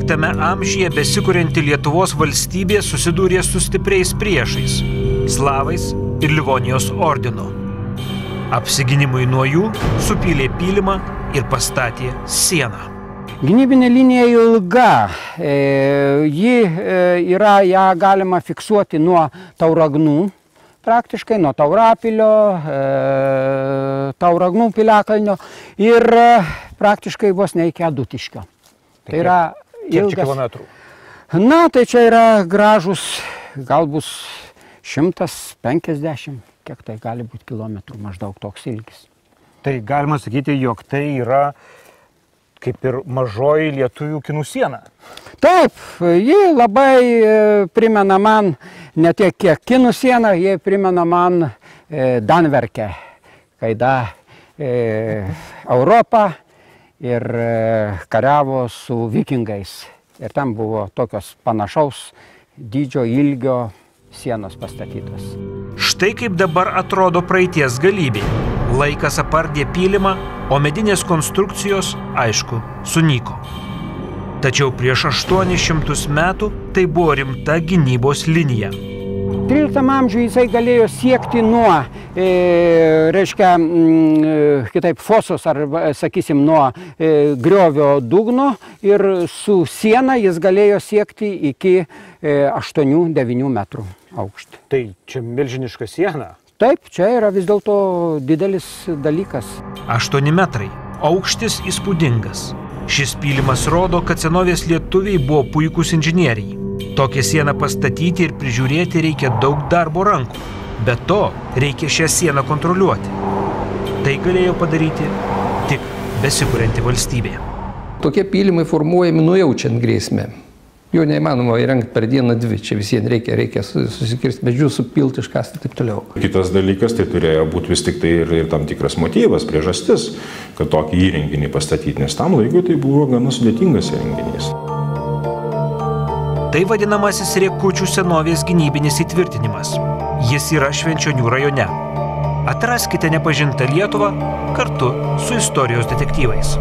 XVIII amžiuje besikurianti Lietuvos valstybė susidūrė su stipriais priešais – slavais ir Livonijos ordinu. Apsiginimui nuo jų supylė pylimą ir pastatė sieną. Gynybinė linija ilga, ją galima fiksuoti nuo Tauragnų, praktiškai nuo Taurapilio, Tauragnų piliakalnio ir praktiškai vos ne iki Adutiškio. Tai yra ilgas. Kiek kilometrų? Na, tai čia yra gražus, galbūt 150, kiek tai gali būti kilometrų, maždaug toks ilgis. Tai galima sakyti, jog tai yra kaip ir mažoji lietuvių kinų siena. Taip, ji labai primena man, ne tiek kiek kinų siena, ji primena man Danverkę, kai Europa ir kariavo su vikingais. Ir tam buvo tokios panašaus dydžio ilgio sienos pastatytos. Štai kaip dabar atrodo praeities galybė. Laikas apardė pylimą, o medinės konstrukcijos, aišku, sunyko. Tačiau prieš 800 metų tai buvo rimta gynybos linija. 13 amžiuje jisai galėjo siekti nuo, kitaip fosos ar, sakysim, nuo griovio dugno ir su siena jis galėjo siekti iki 8-9 metrų aukštį. Tai čia milžiniška siena? Taip, čia yra vis dėlto didelis dalykas. 8 metrai. Aukštis įspūdingas. Šis pylimas rodo, kad senovės lietuviai buvo puikūs inžinieriai. Tokią sieną pastatyti ir prižiūrėti reikia daug darbo rankų. Be to, reikia šią sieną kontroliuoti. Tai galėjo padaryti tik besikurianti valstybė. Tokie pylimai formuojami nujaučiant grėsmę. Jo neįmanoma įrengti per dieną dvi. Čia visiems reikia susikirsti medžius, supilti, iškasti ir taip toliau. Kitas dalykas, tai turėjo būti vis tik tai ir tam tikras motyvas, priežastis, kad tokį įrenginį pastatyti, nes tam laikui tai buvo gana sudėtingas įrenginys. Tai vadinamasis Riekučių senovės gynybinis įtvirtinimas. Jis yra Švenčionių rajone. Atraskite nepažintą Lietuvą kartu su istorijos detektyvais.